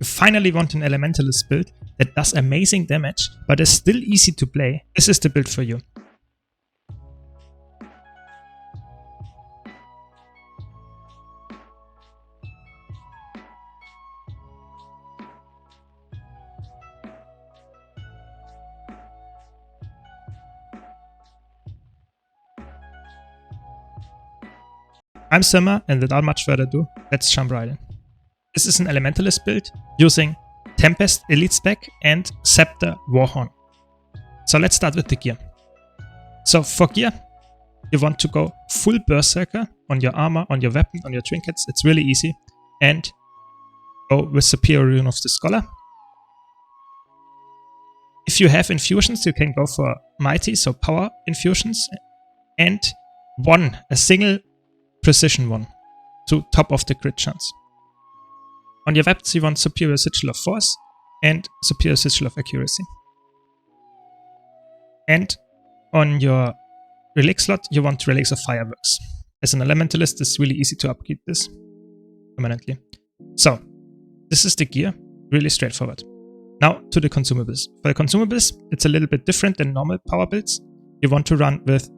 You finally want an Elementalist build that does amazing damage, but is still easy to play. This is the build for you. I'm Simmer, and without much further ado, let's jump right in. This is an Elementalist build using Tempest Elite Spec and Scepter Warhorn. So let's start with the gear. So for gear, you want to go full Berserker on your armor, on your weapon, on your trinkets. It's really easy. And go with Superior Rune of the Scholar. If you have infusions, you can go for Mighty, so power infusions. And a single precision one to top of the crit chance. On your weapons you want Superior Sigil of Force and Superior Sigil of Accuracy. And on your relic slot you want Relics of Fireworks. As an Elementalist it's really easy to upkeep this permanently. So this is the gear, really straightforward. Now to the consumables. For the consumables it's a little bit different than normal power builds. You want to run with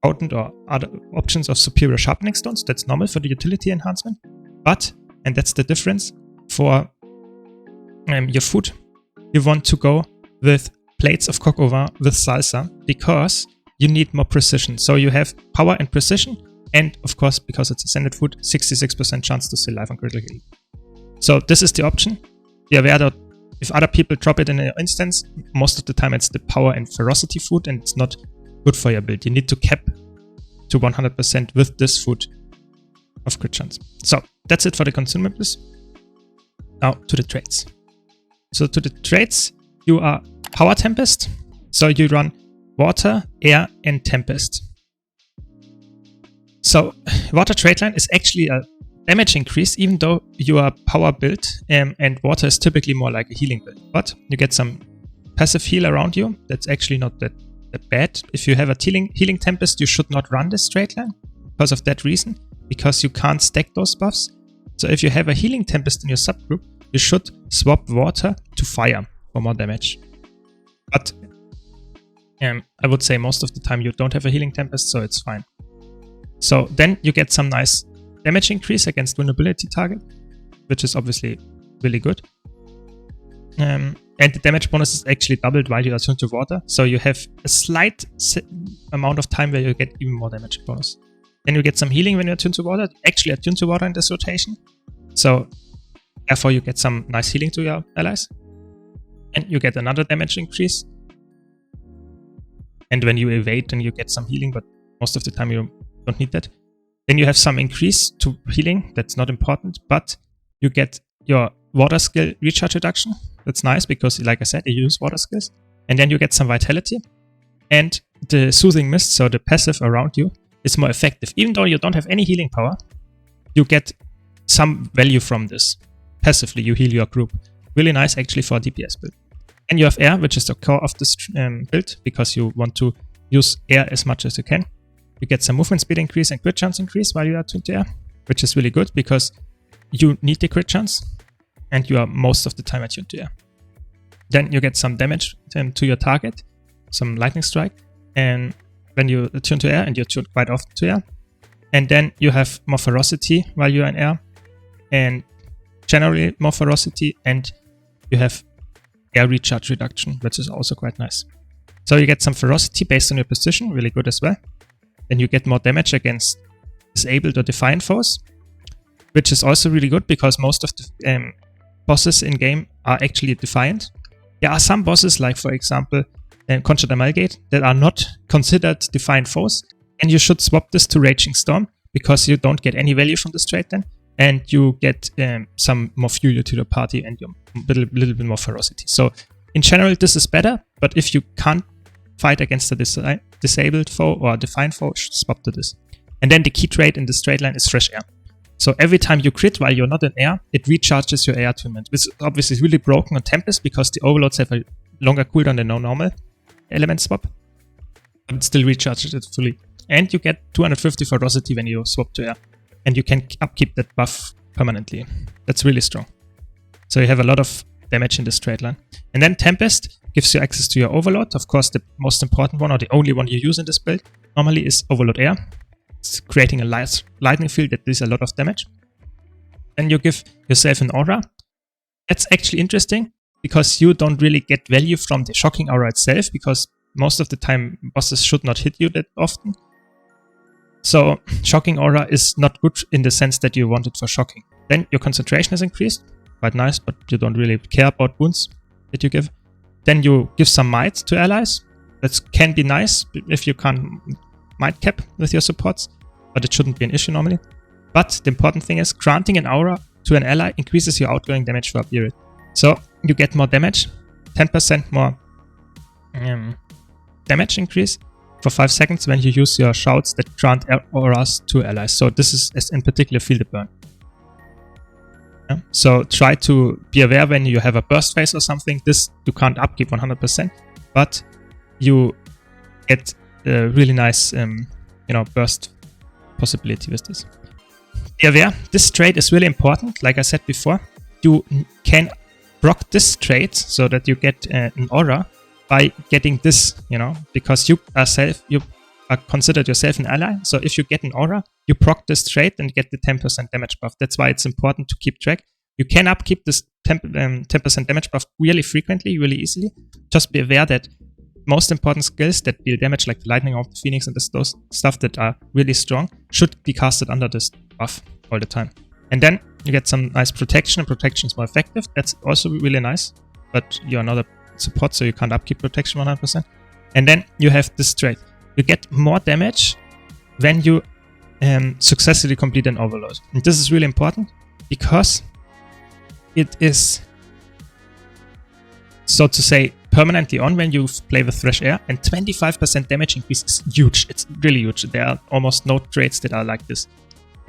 potent or other options of superior sharpening stones. That's normal for the utility enhancement. But, and that's the difference, for your food, you want to go with plates of coq au vin with salsa because you need more precision. So you have power and precision, and of course, because it's ascended food, 66% chance to stay alive on critical hit. So this is the option. Be aware that if other people drop it in an instance, most of the time it's the power and ferocity food, and it's not good for your build. You need to cap to 100% with this food of crit chance. So that's it for the consumables. Now to the traits. So to the traits, you are Power Tempest. So you run Water, Air, and Tempest. So Water trait line is actually a damage increase, even though you are power build, and Water is typically more like a healing build. But you get some passive heal around you. That's actually not that bad. If you have a healing Tempest, you should not run this straight line because of that reason, because you can't stack those buffs. So if you have a healing Tempest in your subgroup, you should swap Water to Fire for more damage. But I would say most of the time you don't have a healing Tempest, so it's fine. So then you get some nice damage increase against vulnerability target, which is obviously really good. And the damage bonus is actually doubled while you are attuned to water. So you have a slight amount of time where you get even more damage bonus. Then you get some healing when you're attuned to water. Actually attuned to water in this rotation. So therefore you get some nice healing to your allies. And you get another damage increase. And when you evade, then you get some healing, but most of the time you don't need that. Then you have some increase to healing. That's not important, but you get your water skill recharge reduction. That's nice because, like I said, you use water skills. And then you get some vitality. And the soothing mist, so the passive around you, is more effective. Even though you don't have any healing power, you get some value from this. Passively, you heal your group. Really nice actually for a DPS build. And you have air, which is the core of this build, because you want to use air as much as you can. You get some movement speed increase and crit chance increase while you are attuned to air, which is really good because you need the crit chance. And you are most of the time attuned to air. Then you get some damage to your target, some lightning strike, and when you attune to air, and you're tuned quite often to air. And then you have more ferocity while you're in air, and generally more ferocity, and you have air recharge reduction, which is also quite nice. So you get some ferocity based on your position, really good as well. Then you get more damage against disabled or defiant foes, which is also really good because most of the bosses in game are actually defiant. There are some bosses, like for example Conjured Amalgate, that are not considered defiant foes, and you should swap this to Raging Storm because you don't get any value from this trait then, and you get some more fuel to the party and a little bit more ferocity. So in general this is better, but if you can't fight against a disabled foe or a defiant foe, you should swap to this. And then the key trait in the straight line is Fresh Air. So every time you crit while you're not in air, it recharges your air attunement, which is obviously really broken on Tempest because the overloads have a longer cooldown than normal element swap. But it still recharges it fully. And you get 250 ferocity when you swap to air. And you can upkeep that buff permanently. That's really strong. So you have a lot of damage in the straight line. And then Tempest gives you access to your Overload. Of course, the most important one, or the only one you use in this build, normally is Overload Air. It's creating a lightning field that does a lot of damage. Then you give yourself an aura. That's actually interesting, because you don't really get value from the shocking aura itself, because most of the time bosses should not hit you that often. So shocking aura is not good in the sense that you want it for shocking. Then your concentration is increased, quite nice, but you don't really care about wounds that you give. Then you give some might to allies. That can be nice if you can might cap with your supports, but it shouldn't be an issue normally. But the important thing is granting an aura to an ally increases your outgoing damage for a period. So you get more damage, 10% more damage increase for 5 seconds when you use your shouts that grant auras to allies. So this is in particular Feel the Burn. Yeah? So try to be aware when you have a burst phase or something. This you can't upkeep 100%, but you get a really nice burst possibility with this. Be aware, this trait is really important. Like I said before, you can proc this trait so that you get an aura by getting this, because you are considered yourself an ally. So if you get an aura, you proc this trait and get the 10% damage buff. That's why it's important to keep track. You can upkeep this 10% damage buff really frequently, really easily. Just be aware that most important skills that deal damage, like the Lightning Orb, the Phoenix, and those stuff that are really strong, should be casted under this buff all the time. And then you get some nice protection, and protection is more effective. That's also really nice, but you're not a support, so you can't upkeep protection 100%. And then you have this trait. You get more damage when you successfully complete an overload. And this is really important because it is, so to say, permanently on when you play with Fresh Air, and 25% damage increase is huge. It's really huge. There are almost no traits that are like this.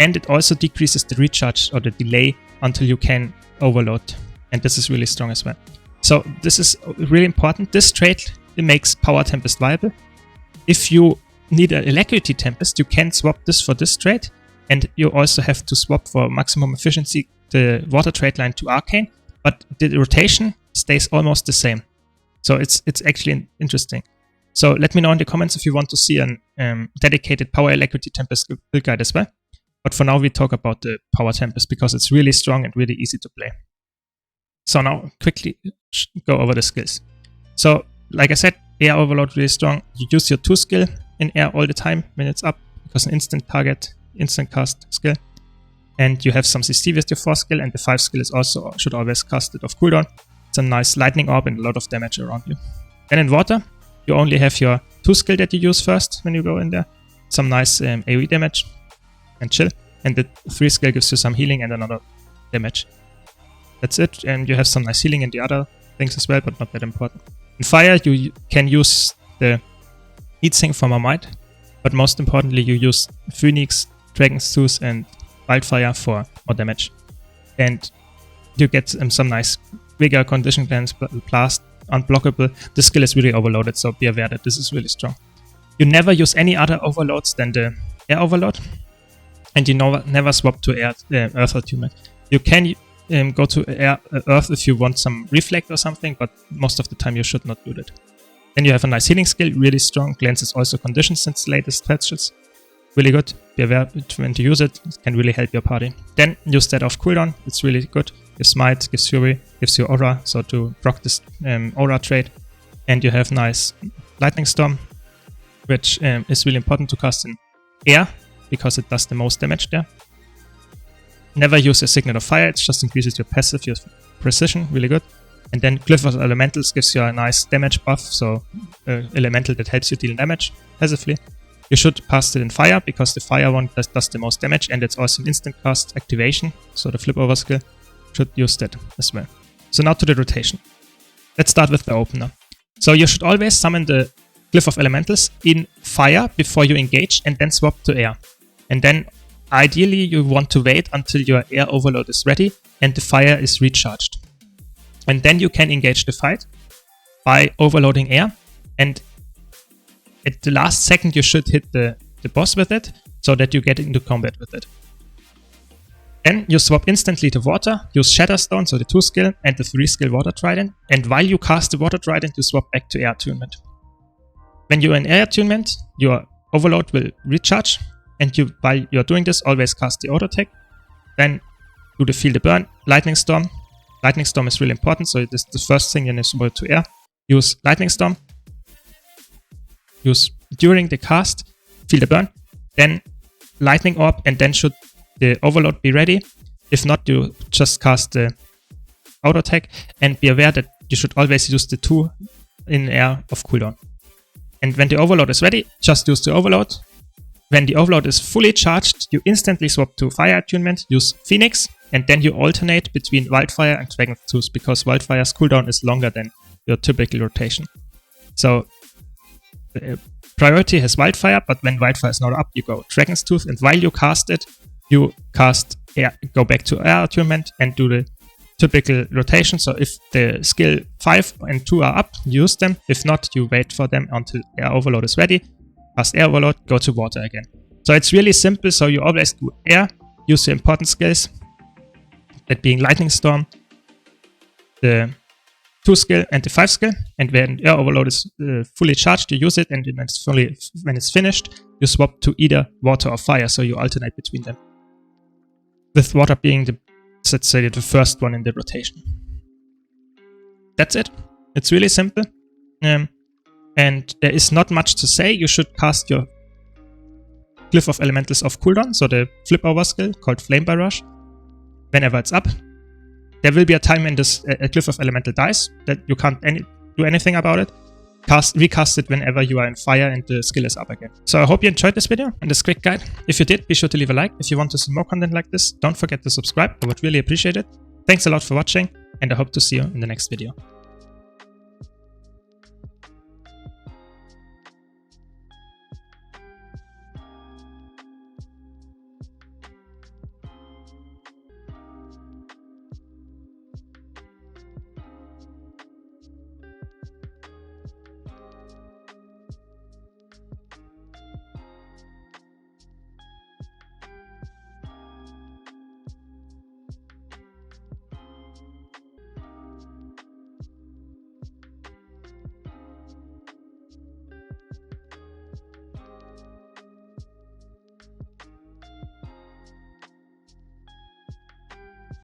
And it also decreases the recharge or the delay until you can overload. And this is really strong as well. So this is really important. This trait, it makes Power Tempest viable. If you need an Alacrity Tempest, you can swap this for this trait. And you also have to swap for maximum efficiency the water trait line to Arcane. But the rotation stays almost the same. So it's actually interesting. So let me know in the comments if you want to see a dedicated Power Alacrity Tempest build guide as well. But for now we talk about the Power Tempest because it's really strong and really easy to play. So now quickly go over the skills. So like I said, Air Overload really strong. You use your 2 skill in Air all the time when it's up because an instant target, instant cast skill. And you have some CC with your 4 skill, and the 5 skill is also should always cast it off cooldown. It's a nice lightning orb and a lot of damage around you. Then in water, you only have your 2 skill that you use first when you go in there. Some nice AoE damage and chill. And the 3 skill gives you some healing and another damage. That's it. And you have some nice healing in the other things as well, but not that important. In fire, you can use the Eat Sing for more might. But most importantly, you use Phoenix, Dragon's Tooth and Wildfire for more damage. And you get some nice Vigor, Condition Cleanse, Blast, Unblockable. This skill is really overloaded, so be aware that this is really strong. You never use any other overloads than the Air Overload. And you never swap to Earth Attunement. You can go to Earth if you want some Reflect or something, but most of the time you should not do that. Then you have a nice healing skill, really strong. Cleanses also conditions since latest patches. Really good. Be aware when to use it. It can really help your party. Then use that off cooldown. It's really good. Gives Might, gives Fury, gives you Aura, so to proc this Aura trait. And you have nice Lightning Storm, which is really important to cast in air, because it does the most damage there. Never use a Signet of Fire, it just increases your passive, your precision, really good. And then Glyph of Elementals gives you a nice damage buff, so elemental that helps you deal damage passively. You should cast it in fire, because the fire one does the most damage, and it's also an instant cast activation, so the flip over skill should use that as well. So now to the rotation. Let's start with the opener. So you should always summon the Glyph of Elementals in fire before you engage, and then swap to air. And then ideally you want to wait until your air overload is ready and the fire is recharged. And then you can engage the fight by overloading air, and at the last second you should hit the boss with it so that you get into combat with it. Then you swap instantly to water, use Shatterstone, so the 2 skill, and the 3 skill Water Trident. And while you cast the Water Trident, you swap back to Air Attunement. When you're in Air Attunement, your Overload will recharge, and while you're doing this, always cast the auto attack. Then do the Feel the Burn, Lightning Storm. Lightning Storm is really important, so this is the first thing you swap to air. Use Lightning Storm. Use during the cast, Feel the Burn, then Lightning Orb, and then should the Overload be ready. If not, you just cast the auto attack, and be aware that you should always use the 2 in air of cooldown. And when the Overload is ready, just use the Overload. When the Overload is fully charged, you instantly swap to Fire Attunement, use Phoenix, and then you alternate between Wildfire and Dragon's Tooth, because Wildfire's cooldown is longer than your typical rotation. So priority has Wildfire, but when Wildfire is not up, you go Dragon's Tooth, and while you cast it, you go back to Air Attunement and do the typical rotation. So if the skill 5 and 2 are up, use them. If not, you wait for them until Air Overload is ready. Cast Air Overload, go to water again. So it's really simple. So you always do air, use the important skills, that being Lightning Storm, the 2 skill and the 5 skill. And when Air Overload is fully charged, you use it, and when it's finished, you swap to either water or fire. So you alternate between them, with water being let's say the first one in the rotation. That's it. It's really simple. And there is not much to say. You should cast your Glyph of Elementals off cooldown, so the flip over skill called Flame Barrage, whenever it's up. There will be a time when this Glyph of Elemental dies, that you can't do anything about it. Recast it whenever you are in fire and the skill is up again. So I hope you enjoyed this video and this quick guide. If you did, be sure to leave a like. If you want to see more content like this, don't forget to subscribe. I would really appreciate it. Thanks a lot for watching, and I hope to see you in the next video.